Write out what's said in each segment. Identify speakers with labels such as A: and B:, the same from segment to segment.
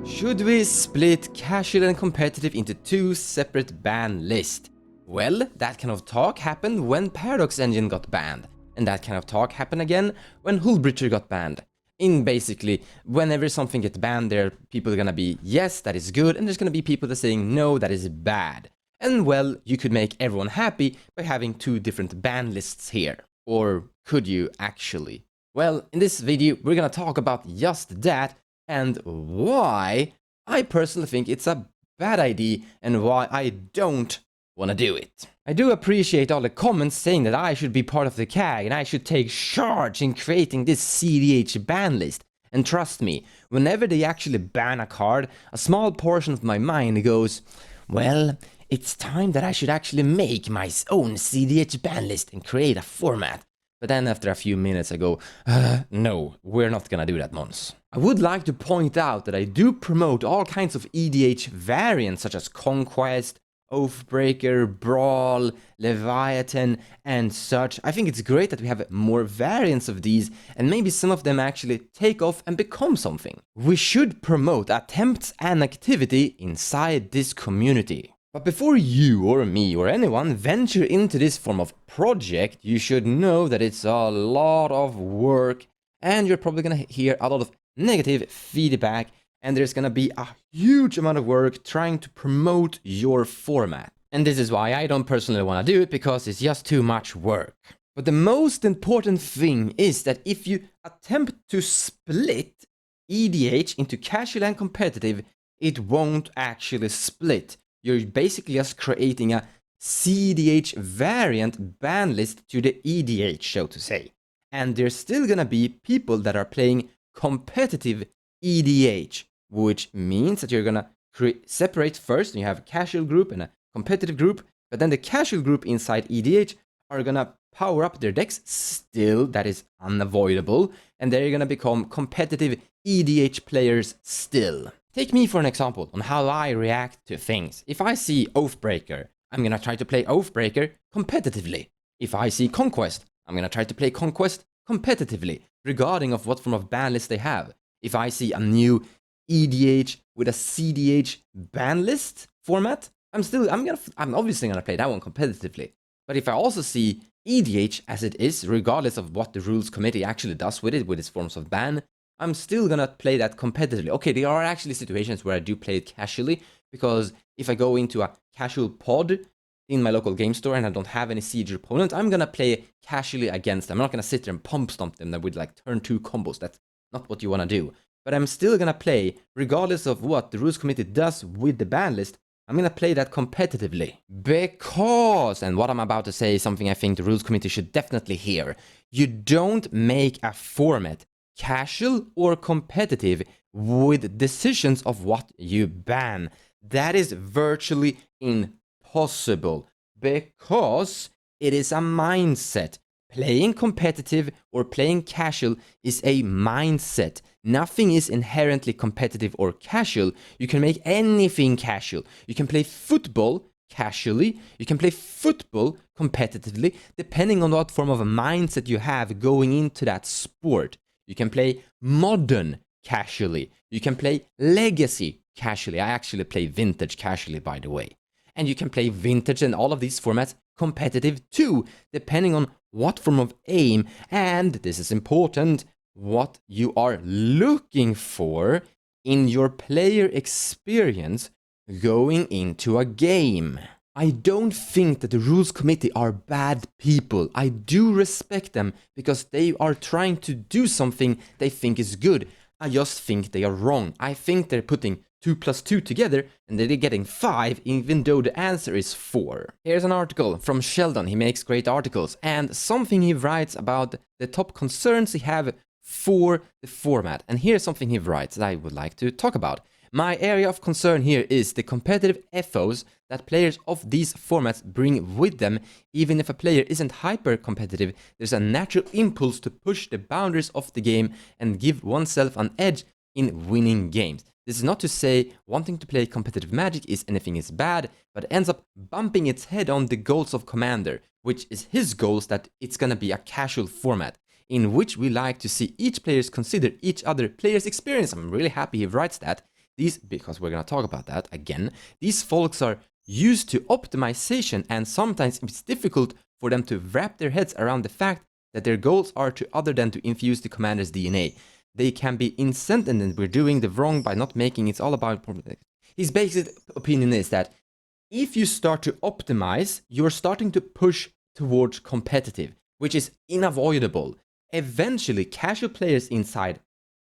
A: Should we split casual and competitive into two separate ban lists? Well, that kind of talk happened when Paradox Engine got banned, and that kind of talk happened again when hullbreacher got banned. In basically, whenever something gets banned, there are people gonna be, yes, that is good, and there's gonna be people that are saying, no, that is bad. And well, you could make everyone happy by having two different ban lists here. Or could you actually? Well, in this video, we're gonna talk about just that, and why I personally think it's a bad idea and why I don't want to do it. I do appreciate all the comments saying that I should be part of the CAG and I should take charge in creating this cEDH ban list. And trust me, whenever they actually ban a card, a small portion of my mind goes, well, it's time that I should actually make my own cEDH ban list and create a format. But then after a few minutes I go, no, we're not gonna do that, Mons. I would like to point out that I do promote all kinds of EDH variants such as Conquest, Oathbreaker, Brawl, Leviathan, and such. I think it's great that we have more variants of these, and maybe some of them actually take off and become something. We should promote attempts and activity inside this community. But before you or me or anyone venture into this form of project, you should know that it's a lot of work, and you're probably gonna hear a lot of negative feedback, and there's gonna be a huge amount of work trying to promote your format. And this is why I don't personally want to do it, because it's just too much work. But the most important thing is that if you attempt to split EDH into casual and competitive, it won't actually split. You're basically just creating a cEDH variant ban list to the EDH, so to say. And there's still gonna be people that are playing competitive EDH, which means that you're gonna separate first, and you have a casual group and a competitive group, but then the casual group inside EDH are gonna power up their decks still, that is unavoidable, and they're gonna become competitive EDH players still. Take me for an example on how I react to things. If I see Oathbreaker, I'm gonna try to play Oathbreaker competitively. If I see Conquest, I'm gonna try to play Conquest competitively, regarding of what form of ban list they have. If I see a new EDH with a cEDH ban list format, I'm obviously gonna play that one competitively. But if I also see EDH as it is, regardless of what the rules committee actually does with it, with its forms of ban, I'm still gonna play that competitively. Okay, there are actually situations where I do play it casually, because if I go into a casual pod in my local game store and I don't have any siege opponent, I'm gonna play casually against them. I'm not gonna sit there and pump stomp them with like turn 2 combos. That's not what you wanna do. But I'm still gonna play, regardless of what the rules committee does with the ban list, I'm gonna play that competitively. Because, and what I'm about to say is something I think the rules committee should definitely hear, you don't make a format casual or competitive with decisions of what you ban. That is virtually impossible, because it is a mindset. Playing competitive or playing casual is a mindset. Nothing is inherently competitive or casual. You can make anything casual. You can play football casually, you can play football competitively, depending on what form of a mindset you have going into that sport. You can play modern casually. You can play legacy casually. I actually play vintage casually, by the way. And you can play vintage and all of these formats competitive too, depending on what form of aim, and this is important, what you are looking for in your player experience going into a game. I don't think that the rules committee are bad people. I do respect them because they are trying to do something they think is good. I just think they are wrong. I think they're putting 2 plus 2 together and they're getting 5 even though the answer is 4. Here's an article from Sheldon. He makes great articles, and something he writes about the top concerns he have for the format. And here's something he writes that I would like to talk about. My area of concern here is the competitive ethos that players of these formats bring with them. Even if a player isn't hyper competitive, there's a natural impulse to push the boundaries of the game and give oneself an edge in winning games. This is not to say wanting to play competitive Magic is anything is bad, but ends up bumping its head on the goals of Commander, which is his goals that it's gonna be a casual format, in which we like to see each players consider each other player's experience. I'm really happy he writes that. these, because we're gonna talk about that again, these folks are used to optimization, and sometimes it's difficult for them to wrap their heads around the fact that their goals are to other than to infuse the commander's DNA. They can be incented and we're doing the wrong by not making it's all about. His basic opinion is that if you start to optimize, you're starting to push towards competitive, which is unavoidable. Eventually, casual players inside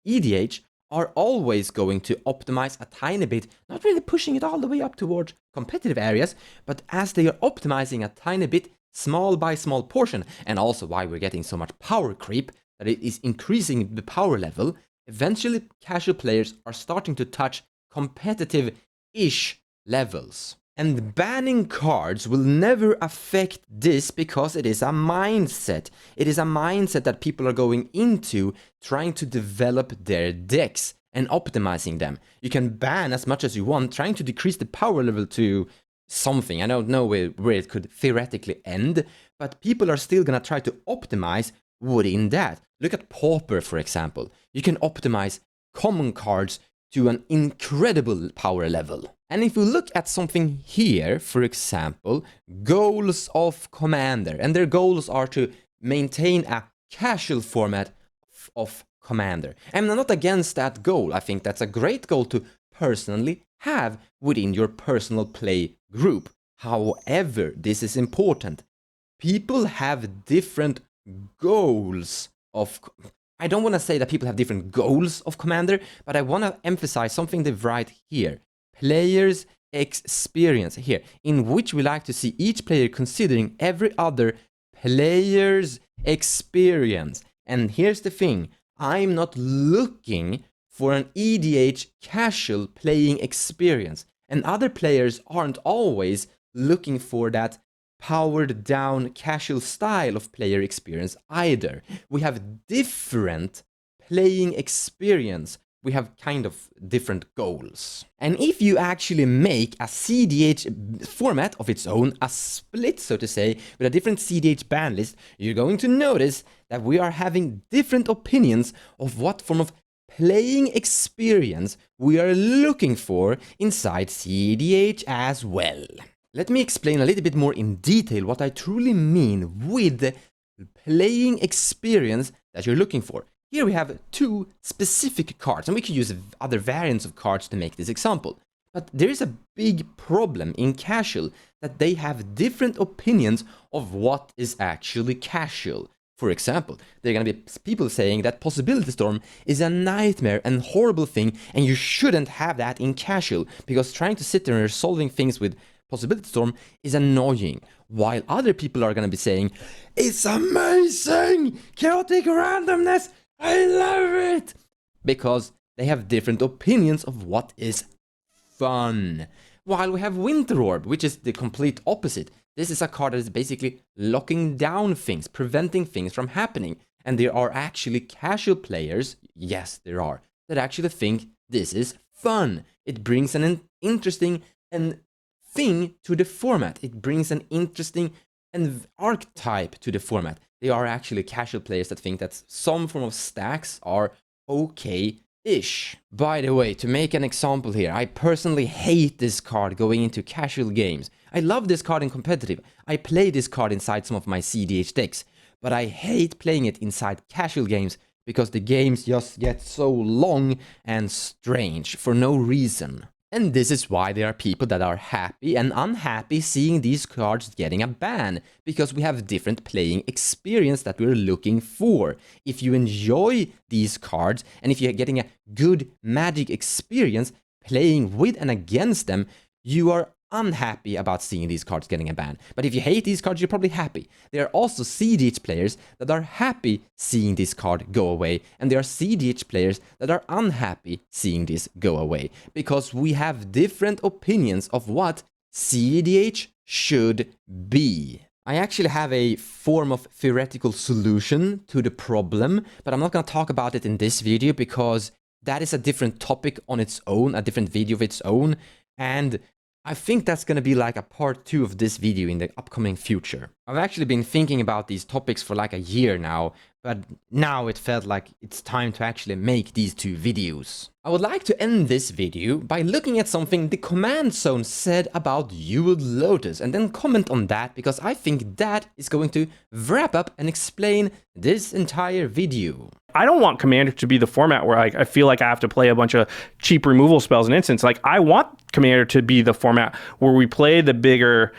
A: EDH are always going to optimize a tiny bit, not really pushing it all the way up towards competitive areas, but as they are optimizing a tiny bit, small by small portion, and also why we're getting so much power creep, that it is increasing the power level, eventually casual players are starting to touch competitive-ish levels. And banning cards will never affect this because it is a mindset. It is a mindset that people are going into trying to develop their decks and optimizing them. You can ban as much as you want, trying to decrease the power level to something. I don't know where it could theoretically end, but people are still gonna try to optimize within that. Look at Pauper, for example. You can optimize common cards to an incredible power level. And if we look at something here, for example, goals of Commander, and their goals are to maintain a casual format of Commander. I'm not against that goal. I think that's a great goal to personally have within your personal play group. However, this is important. People have different goals of... I don't want to say that people have different goals of Commander, but I want to emphasize something they write here. Players' experience here, in which we like to see each player considering every other player's experience. And here's the thing, I'm not looking for an EDH casual playing experience. And other players aren't always looking for that powered down casual style of player experience either. We have different playing experience. We have kind of different goals. And if you actually make a cEDH format of its own, a split, so to say, with a different cEDH ban list, you're going to notice that we are having different opinions of what form of playing experience we are looking for inside cEDH as well. Let me explain a little bit more in detail what I truly mean with the playing experience that you're looking for. Here we have two specific cards, and we could use other variants of cards to make this example. But there is a big problem in casual that they have different opinions of what is actually casual. For example, there are going to be people saying that Possibility Storm is a nightmare and horrible thing, and you shouldn't have that in casual, because trying to sit there and resolving things with Possibility Storm is annoying, while other people are going to be saying, it's amazing! Chaotic randomness! I love it! Because they have different opinions of what is fun. While we have Winter Orb, which is the complete opposite. This is a card that is basically locking down things, preventing things from happening. And there are actually casual players, yes there are, that actually think this is fun. It brings an interesting and thing to the format. It brings an interesting and archetype to the format. They are actually casual players that think that some form of stacks are okay-ish. By the way, to make an example here, I personally hate this card going into casual games. I love this card in competitive. I play this card inside some of my cEDH decks, but I hate playing it inside casual games because the games just get so long and strange for no reason. And this is why there are people that are happy and unhappy seeing these cards getting a ban, because we have different playing experience that we're looking for. If you enjoy these cards, and if you're getting a good Magic experience playing with and against them, you are unhappy about seeing these cards getting a ban. But if you hate these cards, you're probably happy. There are also cEDH players that are happy seeing this card go away, and there are cEDH players that are unhappy seeing this go away, because we have different opinions of what cEDH should be. I actually have a form of theoretical solution to the problem, but I'm not going to talk about it in this video because that is a different topic on its own, a different video of its own, and I think that's going to be like a part 2 of this video in the upcoming future. I've actually been thinking about these topics for like a year now, but now it felt like it's time to actually make these 2 videos. I would like to end this video by looking at something the command zone said about Jeweled Lotus and then comment on that, because I think that is going to wrap up and explain this entire video.
B: I don't want Commander to be the format where I feel like I have to play a bunch of cheap removal spells and instants. Like, I want Commander to be the format where we play the bigger,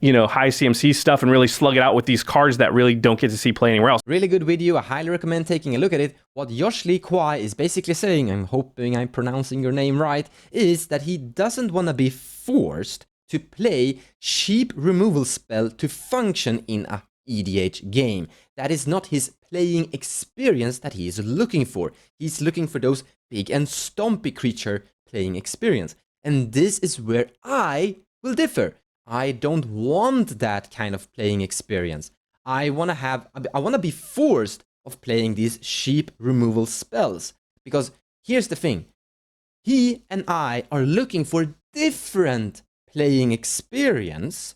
B: you know, high CMC stuff and really slug it out with these cards that really don't get to see play anywhere else.
A: Really good video, I highly recommend taking a look at it. What Josh Lee Kwai is basically saying, I'm hoping I'm pronouncing your name right, is that he doesn't want to be forced to play cheap removal spell to function in a EDH game. That is not his playing experience that he is looking for. He's looking for those big and stompy creature playing experience. And this is where I will differ. I don't want that kind of playing experience. I want to be forced of playing these cheap removal spells. Because here's the thing. He and I are looking for different playing experience,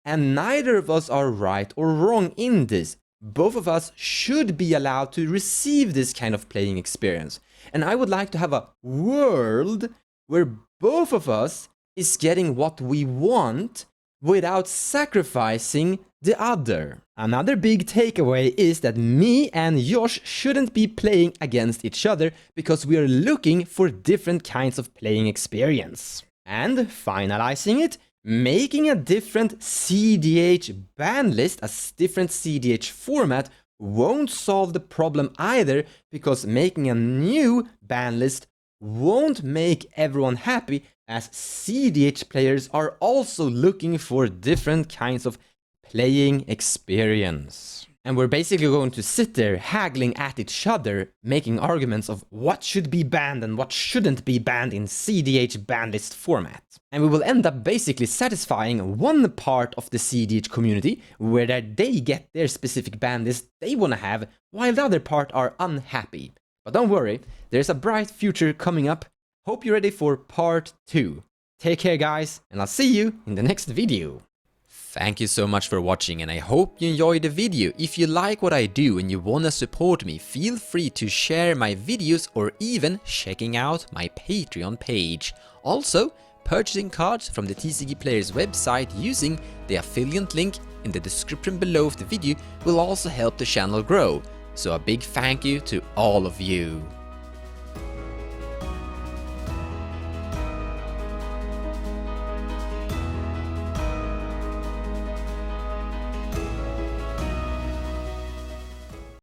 A: and neither of us are right or wrong in this. Both of us should be allowed to receive this kind of playing experience. And I would like to have a world where both of us is getting what we want without sacrificing the other. Another big takeaway is that me and Josh shouldn't be playing against each other because we are looking for different kinds of playing experience. And finalizing it, making a different cEDH ban list, a different cEDH format, won't solve the problem either, because making a new ban list won't make everyone happy, as cEDH players are also looking for different kinds of playing experience. And we're basically going to sit there haggling at each other, making arguments of what should be banned and what shouldn't be banned in cEDH ban list format. And we will end up basically satisfying one part of the cEDH community, where they get their specific ban list they want to have, while the other part are unhappy. But don't worry, there's a bright future coming up. Hope you're ready for part 2. Take care, guys, and I'll see you in the next video. Thank you so much for watching, and I hope you enjoyed the video. If you like what I do and you wanna support me, feel free to share my videos or even checking out my Patreon page. Also, purchasing cards from the TCG Players website using the affiliate link in the description below of the video will also help the channel grow. So a big thank you to all of you.